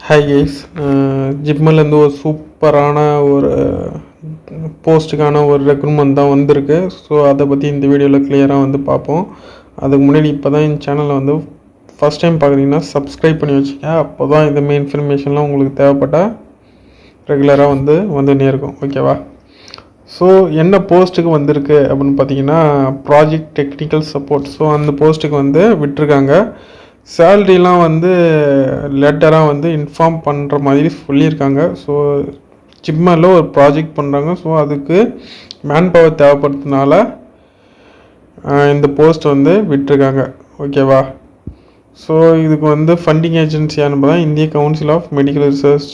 Hi guys, ஜிப்மலேருந்து ஒரு சூப்பரான ஒரு போஸ்ட்டுக்கான ஒரு ரெக்ரூட்மெண்ட் தான் வந்திருக்கு. ஸோ அதை பற்றி இந்த வீடியோவில் கிளியராக வந்து பார்ப்போம். அதுக்கு முன்னாடி இப்போ தான் இந்த சேனலை வந்து ஃபஸ்ட் டைம் பார்க்குறீங்கன்னா சப்ஸ்கிரைப் பண்ணி வச்சுக்க. அப்போ தான் இதுமாரி இன்ஃபர்மேஷன்லாம் உங்களுக்கு தேவைப்பட்டால் ரெகுலராக வந்துன்னே இருக்கும். ஓகேவா? ஸோ என்ன போஸ்ட்டுக்கு வந்திருக்கு அப்படின்னு பார்த்தீங்கன்னா ப்ராஜெக்ட் டெக்னிக்கல் சப்போர்ட். ஸோ அந்த போஸ்ட்டுக்கு வந்து விட்டுருக்காங்க. சேல்ரிலாம் வந்து லேட்டராக வந்து இன்ஃபார்ம் பண்ணுற மாதிரி சொல்லியிருக்காங்க. ஸோ ஜிப்மரில் ஒரு ப்ராஜெக்ட் பண்ணுறாங்க. ஸோ அதுக்கு மேன் பவர் தேவைப்படுறதுனால இந்த போஸ்ட் வந்து விட்டுருக்காங்க. ஓகேவா? ஸோ இதுக்கு வந்து ஃபண்டிங் ஏஜென்சியானு பார்த்தா இந்திய council of medical research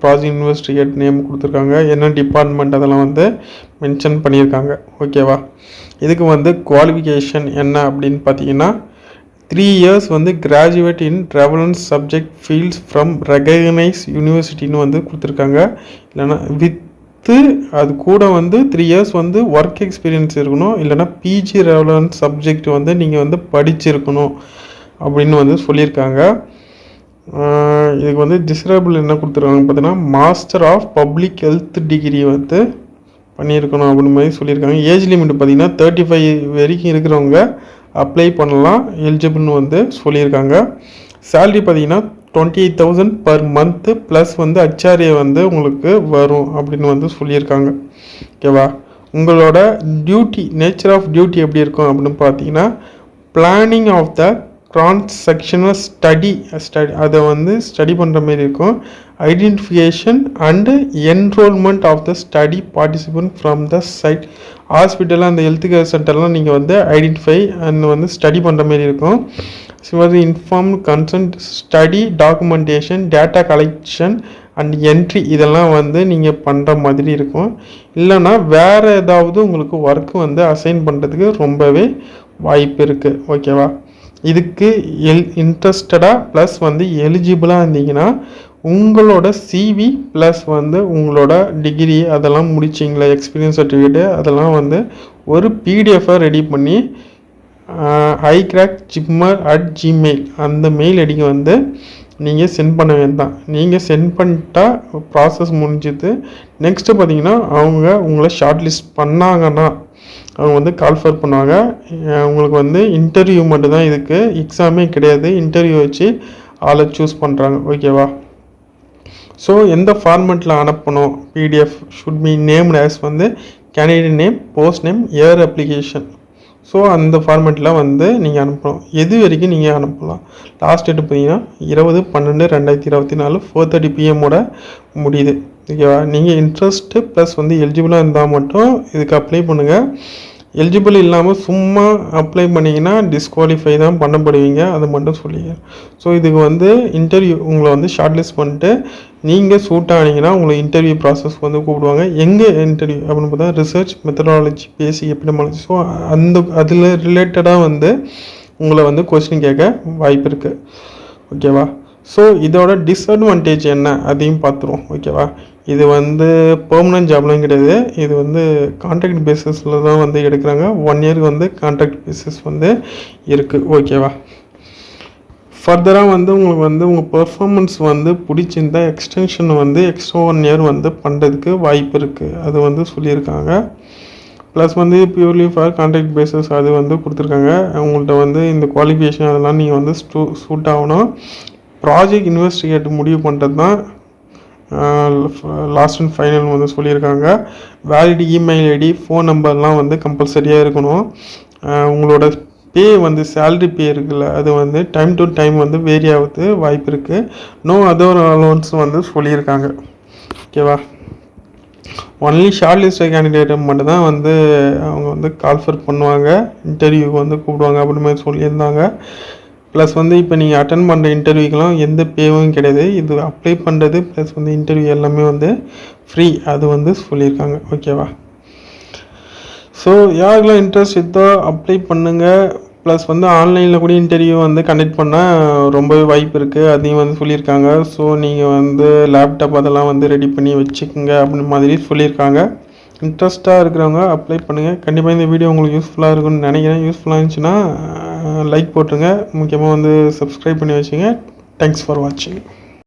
project investigate name கொடுத்துருக்காங்க. என்ன டிபார்ட்மெண்ட் அதெல்லாம் வந்து மென்ஷன் பண்ணியிருக்காங்க. ஓகேவா? இதுக்கு வந்து குவாலிஃபிகேஷன் என்ன அப்படின்னு பார்த்தீங்கன்னா 3 years வந்து graduate in relevance subject fields from recognise யூனிவர்சிட்டின்னு வந்து கொடுத்துருக்காங்க. இல்லைனா வித்து அது கூட வந்து 3 years வந்து ஒர்க் எக்ஸ்பீரியன்ஸ் இருக்கணும். இல்லைனா பிஜி ரெவலன்ஸ் சப்ஜெக்ட் வந்து நீங்கள் வந்து படிச்சிருக்கணும் அப்படின்னு வந்து சொல்லியிருக்காங்க. இதுக்கு வந்து டிசரபிள் என்ன கொடுத்துருக்காங்க பார்த்தீங்கன்னா master of public health degree வந்து பண்ணியிருக்கணும் அப்படின்னு மாதிரி சொல்லியிருக்காங்க. ஏஜ் லிமிட் பார்த்தீங்கன்னா 35 வரைக்கும் இருக்கிறவங்க அப்ளை பண்ணலாம், எலிஜிபிள்னு வந்து சொல்லியிருக்காங்க. சேல்ரி பார்த்தீங்கன்னா 28,000 பர் மந்த்து ப்ளஸ் வந்து ஹெச்ஆர்ஏ வந்து உங்களுக்கு வரும் அப்படின்னு வந்து சொல்லியிருக்காங்க. ஓகேவா? உங்களோட டியூட்டி நேச்சர் ஆஃப் டியூட்டி எப்படி இருக்கும் அப்படின்னு பார்த்தீங்கன்னா planning of the cross sectional study அதை வந்து ஸ்டடி பண்ணுற மாதிரி இருக்கும். Identification and enrolment of the study participant from the site. ஹாஸ்பிட்டலில் அந்த ஹெல்த் கேர் சென்டர்லாம் நீங்கள் வந்து ஐடென்டிஃபை அண்ட் வந்து ஸ்டடி பண்ணுற மாதிரி இருக்கும். ஸோ வந்து inform consent study documentation data collection and entry இதெல்லாம் வந்து நீங்கள் பண்ணுற மாதிரி இருக்கும். இல்லைன்னா வேறு ஏதாவது உங்களுக்கு ஒர்க்கு வந்து அசைன் பண்ணுறதுக்கு ரொம்பவே வாய்ப்பு இருக்குது. ஓகேவா? இதுக்கு இன்ட்ரெஸ்டடாக ப்ளஸ் வந்து எலிஜிபிளாக இருந்தீங்கன்னா உங்களோட சிவி ப்ளஸ் வந்து உங்களோட டிகிரி அதெல்லாம் முடிச்சிங்களா, எக்ஸ்பீரியன்ஸ் சர்டிஃபிகேட்டு அதெல்லாம் வந்து ஒரு பிடிஎஃபாக ரெடி பண்ணி icrackjipmer@gmail அந்த மெயில் ஐடிக்கு வந்து நீங்கள் சென்ட் பண்ண வேண்டாம். நீங்கள் சென்ட் பண்ணிட்டா ப்ராசஸ் முடிஞ்சுது. நெக்ஸ்ட்டு பார்த்தீங்கன்னா அவங்க உங்களை ஷார்ட் லிஸ்ட் பண்ணாங்கன்னா அவங்க வந்து கால்ஃபர் பண்ணுவாங்க. உங்களுக்கு வந்து இன்டர்வியூ மட்டும்தான், இதுக்கு எக்ஸாமே கிடையாது. இன்டர்வியூ வச்சு ஆளை சூஸ் பண்ணுறாங்க. ஓகேவா? ஸோ எந்த ஃபார்மெட்டில் அனுப்பணும்? PDF should be named as வந்து கேண்டிடேட் நேம், போஸ்ட் நேம், ஏர் அப்ளிகேஷன். ஸோ அந்த ஃபார்மெட்டில் வந்து நீங்கள் அனுப்பணும். எது வரைக்கும் நீங்கள் அனுப்பலாம்? லாஸ்ட் டேட்டு பார்த்தீங்கன்னா 20/12/2024 4:30 PM முடியுது. ஓகேவா? நீங்கள் இன்ட்ரெஸ்ட்டு ப்ளஸ் வந்து எலிஜிபிளாக இருந்தால் மட்டும் இதுக்கு அப்ளை பண்ணுங்கள். எலிஜிபிள் இல்லாமல் சும்மா அப்ளை பண்ணிங்கன்னா டிஸ்குவாலிஃபை தான் பண்ணப்படுவீங்க. அது மட்டும் சொல்லிங்க. ஸோ இதுக்கு வந்து இன்டர்வியூ உங்களை வந்து ஷார்ட் லிஸ்ட் பண்ணிட்டு நீங்கள் சூட் ஆனீங்கன்னா உங்களை இன்டர்வியூ ப்ராசஸ்க்கு வந்து கூப்பிடுவாங்க. எங்கே இன்டர்வியூ அப்படின்னு பார்த்தா ரிசர்ச் மெத்தடாலஜி, பேசிக் எபிடமாலஜி. ஸோ அதில் ரிலேட்டடாக வந்து உங்களை வந்து கொஸ்டின் கேட்க வாய்ப்பு இருக்குது. ஓகேவா? ஸோ இதோட டிஸ்அட்வான்டேஜ் என்ன அதையும் பார்த்துருவோம். ஓகேவா? இது வந்து பெர்மனன்ட் ஜாப்லாம் கிடையாது. இது வந்து கான்ட்ராக்ட் பேசிஸில் தான் வந்து எடுக்கிறாங்க. 1 year வந்து கான்ட்ராக்ட் பேசிஸ் வந்து இருக்குது. ஓகேவா? ஃபர்தராக வந்து உங்களுக்கு வந்து உங்கள் பெர்ஃபார்மன்ஸ் வந்து பிடிச்சிருந்தா எக்ஸ்டென்ஷன் வந்து எக்ஸ்ட்ரா 1 year வந்து பண்ணுறதுக்கு வாய்ப்பு இருக்குது. அது வந்து சொல்லியிருக்காங்க. ப்ளஸ் வந்து பியூர்லி ஃபார் கான்ட்ராக்ட் பேசிஸ் அது வந்து கொடுத்துருக்காங்க. உங்கள்கிட்ட வந்து இந்த குவாலிஃபிகேஷன் அதெல்லாம் நீங்கள் வந்து சூட் ஆகணும். ப்ராஜெக்ட் இன்வெஸ்டிகேட் முடிவு பண்ணுறது தான் லாஸ்ட் அண்ட் ஃபைனல் வந்து சொல்லியிருக்காங்க. வேலிட் இமெயில் ஐடி, ஃபோன் நம்பர்லாம் வந்து கம்பல்சரியாக இருக்கணும். உங்களோட பே வந்து சேல்ரி பே இருக்குல்ல, அது வந்து டைம் டு டைம் வந்து வேரி ஆகுது வாய்ப்பு இருக்குது. நோ அதர் அலோன்ஸ் வந்து சொல்லியிருக்காங்க. ஓகேவா? ஒன்லி ஷார்ட் லிஸ்ட் கேண்டிடேட் மட்டும் தான் வந்து அவங்க வந்து கால்ஃபர் பண்ணுவாங்க, இன்டர்வியூக்கு வந்து கூப்பிடுவாங்க அப்படி மாதிரி சொல்லியிருந்தாங்க. ப்ளஸ் வந்து இப்போ நீங்கள் அட்டன் பண்ணுற இன்டர்வியூக்கெலாம் எந்த பேவும் கிடையாது. இது அப்ளை பண்ணுறது ப்ளஸ் வந்து இன்டர்வியூ எல்லாமே வந்து ஃப்ரீ அது வந்து சொல்லியிருக்காங்க. ஓகேவா? ஸோ யாருக்கெல்லாம் இன்ட்ரெஸ்ட் இருக்கோ அப்ளை பண்ணுங்கள். ப்ளஸ் வந்து ஆன்லைனில் கூட இன்டர்வியூ வந்து கண்டக்ட் பண்ணால் ரொம்பவே வாய்ப்பு இருக்குது. அதையும் வந்து சொல்லியிருக்காங்க. ஸோ நீங்கள் வந்து லேப்டாப் அதெல்லாம் வந்து ரெடி பண்ணி வச்சுக்கோங்க அப்படின்னு மாதிரி சொல்லியிருக்காங்க. இன்ட்ரெஸ்ட்டாக இருக்கிறவங்க அப்ளை பண்ணுங்கள். கண்டிப்பாக இந்த வீடியோ உங்களுக்கு யூஸ்ஃபுல்லாக இருக்குன்னு நினைக்கிறேன். யூஸ்ஃபுல்லாக இருந்துச்சுன்னா லைக் போட்டுருங்க. முக்கியமாக வந்து சப்ஸ்கிரைப் பண்ணி வச்சுங்க. தேங்க்ஸ் ஃபார் வாட்சிங்.